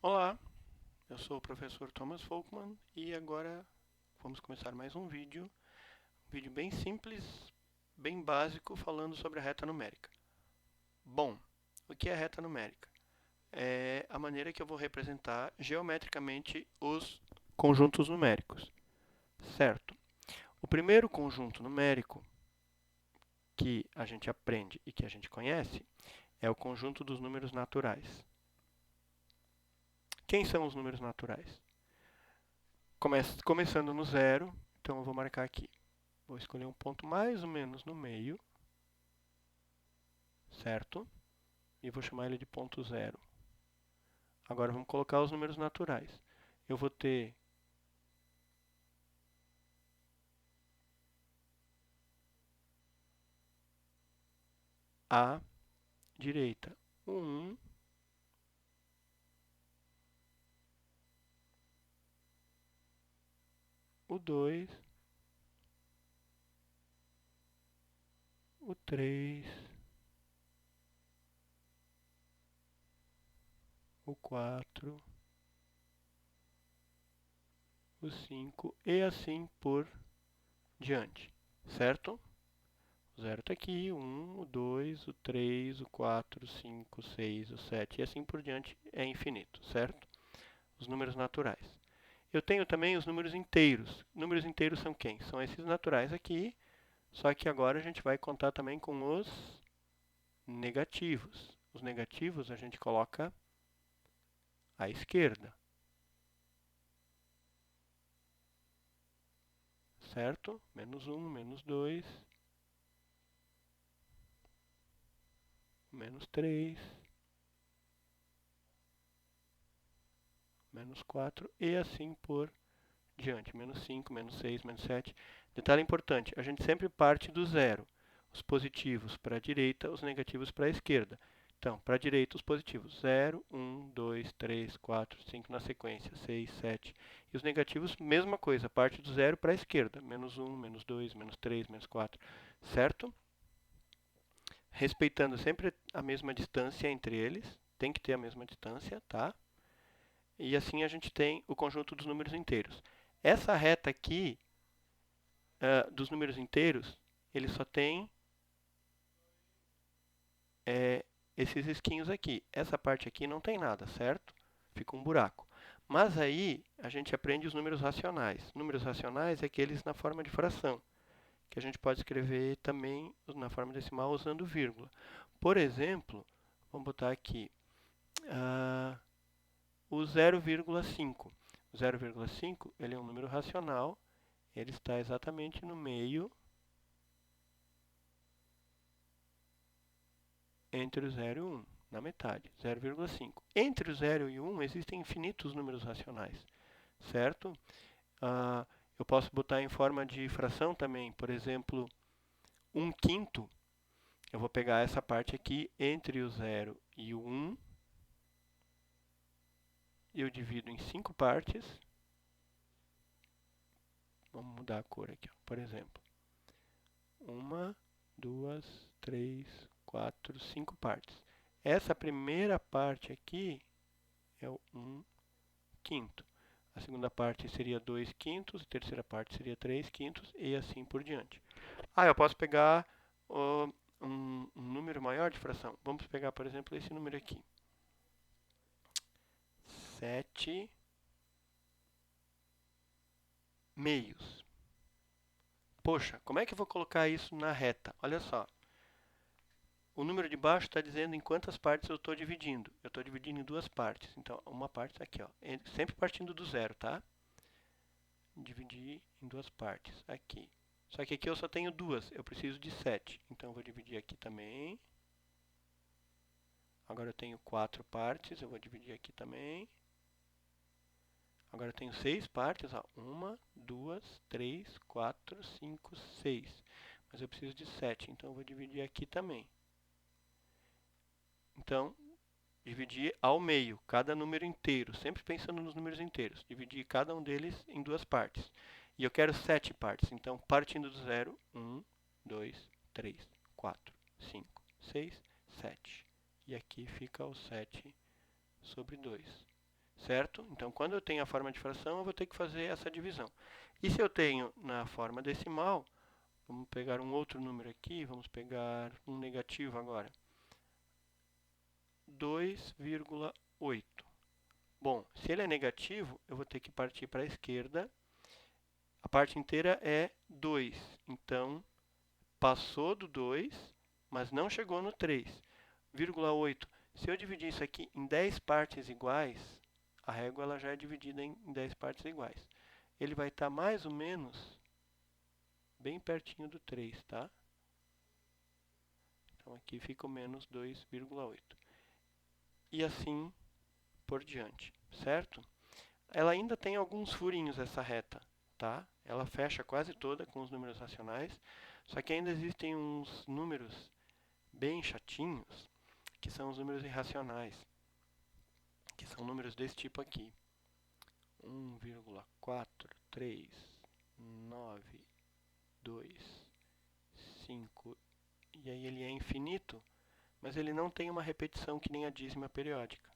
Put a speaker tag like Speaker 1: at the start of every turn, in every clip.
Speaker 1: Olá, eu sou o professor Thomas Folkman e agora vamos começar mais um vídeo bem simples, bem básico, falando sobre a reta numérica. Bom, o que é reta numérica? É a maneira que eu vou representar geometricamente os conjuntos numéricos, certo? O primeiro conjunto numérico que a gente aprende e que a gente conhece é o conjunto dos números naturais. Quem são os números naturais? Começando no zero, então eu vou marcar aqui. Vou escolher um ponto mais ou menos no meio, certo? E vou chamar ele de ponto zero. Agora vamos colocar os números naturais. Eu vou ter à direita o 1, o 2, o 3, o 4, o 5 e assim por diante, certo? O 0 está aqui, o 1, o 2, o 3, o 4, o 5, o 6, o 7 e assim por diante é infinito, certo? Os números naturais. Eu tenho também os números inteiros. Números inteiros são quem? São esses naturais aqui, só que agora a gente vai contar também com os negativos. Os negativos a gente coloca à esquerda, certo? Menos 1, menos 2, menos 3, menos 4 e assim por diante. Menos 5, menos 6, menos 7. Detalhe importante, a gente sempre parte do zero. Os positivos para a direita, os negativos para a esquerda. Então, para a direita, os positivos 0, 1, 2, 3, 4, 5 na sequência, 6, 7. E os negativos, mesma coisa, parte do zero para a esquerda. Menos 1, menos 2, menos 3, menos 4. Certo? Respeitando sempre a mesma distância entre eles. Tem que ter a mesma distância, tá? E assim a gente tem o conjunto dos números inteiros. Essa reta aqui, dos números inteiros, ele só tem esses risquinhos aqui. Essa parte aqui não tem nada, certo? Fica um buraco. Mas aí a gente aprende os números racionais. Números racionais é aqueles na forma de fração, que a gente pode escrever também na forma decimal usando vírgula. Por exemplo, vamos botar aqui o 0,5. O 0,5 ele é um número racional, ele está exatamente no meio entre o 0 e o 1, na metade, 0,5. Entre o 0 e o 1 existem infinitos números racionais, certo? Ah, eu posso botar em forma de fração também, por exemplo, 1 quinto. Eu vou pegar essa parte aqui entre o 0 e o 1, eu divido em 5 partes. Vamos mudar a cor aqui, ó. Por exemplo, 1, 2, 3, 4, 5 partes. Essa primeira parte aqui é o 1 quinto. A segunda parte seria 2 quintos, a terceira parte seria 3 quintos e assim por diante. Eu posso pegar um número maior de fração. Vamos pegar, por exemplo, esse número aqui. 7 meios. Poxa, como é que eu vou colocar isso na reta? Olha só. O número de baixo está dizendo em quantas partes eu estou dividindo. Eu estou dividindo em duas partes. Então, uma parte está aqui, ó. Sempre partindo do zero, tá? Dividir em duas partes. Aqui. Só que aqui eu só tenho duas. Eu preciso de 7. Então, eu vou dividir aqui também. Agora eu tenho 4 partes. Eu vou dividir aqui também. Agora eu tenho 6 partes. 1, 2, 3, 4, 5, 6. Mas eu preciso de 7. Então, eu vou dividir aqui também. Então, dividir ao meio, cada número inteiro, sempre pensando nos números inteiros. Dividir cada um deles em duas partes. E eu quero 7 partes. Então, partindo do zero, 1, 2, 3, 4, 5, 6, 7. E aqui fica o 7 sobre 2. certo? Então, quando eu tenho a forma de fração, eu vou ter que fazer essa divisão. E se eu tenho na forma decimal, vamos pegar um outro número aqui, vamos pegar um negativo agora. 2,8. Bom, se ele é negativo, eu vou ter que partir para a esquerda. A parte inteira é 2. Então, passou do 2, mas não chegou no 3. 0,8. Se eu dividir isso aqui em 10 partes iguais, a régua ela já é dividida em 10 partes iguais. Ele vai estar mais ou menos bem pertinho do 3, tá? Então aqui fica o menos 2,8. E assim por diante, certo? Ela ainda tem alguns furinhos essa reta, tá? Ela fecha quase toda com os números racionais, só que ainda existem uns números bem chatinhos, que são os números irracionais, que são números desse tipo aqui. 1,43925. E aí ele é infinito, mas ele não tem uma repetição que nem a dízima periódica.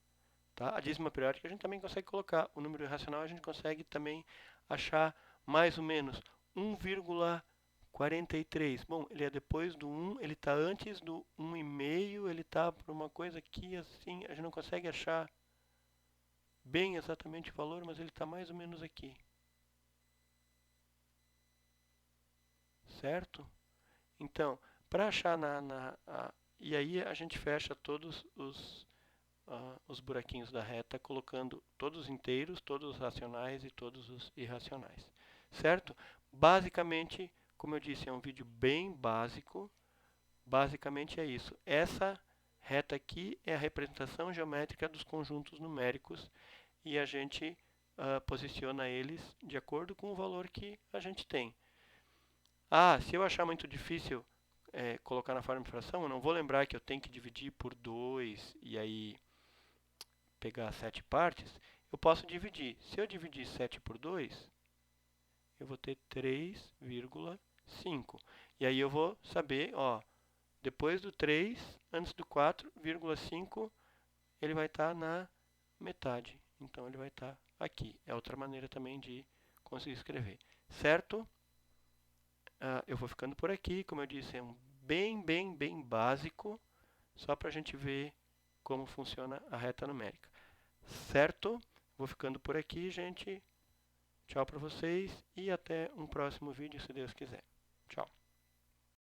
Speaker 1: Tá? A dízima periódica a gente também consegue colocar. O número irracional a gente consegue também achar mais ou menos 1,43. Bom, ele é depois do 1, ele está antes do 1,5, ele está por uma coisa aqui assim, a gente não consegue achar bem exatamente o valor, mas ele está mais ou menos aqui. Certo? Então, para achar e aí a gente fecha todos os buraquinhos da reta, colocando todos os inteiros, todos os racionais e todos os irracionais. Certo? Basicamente, como eu disse, é um vídeo bem básico. Basicamente é isso. Essa reta aqui é a representação geométrica dos conjuntos numéricos e a gente posiciona eles de acordo com o valor que a gente tem. Se eu achar muito difícil colocar na forma de fração, eu não vou lembrar que eu tenho que dividir por 2 e aí pegar 7 partes, eu posso dividir. Se eu dividir 7 por 2, eu vou ter 3,5. E aí eu vou saber, depois do 3, antes do 4,5, ele vai estar na metade. Então ele vai estar aqui. É outra maneira também de conseguir escrever. Certo? Eu vou ficando por aqui. Como eu disse, é um bem básico, só para a gente ver como funciona a reta numérica. Certo? Vou ficando por aqui, gente. Tchau para vocês e até um próximo vídeo, se Deus quiser. Tchau.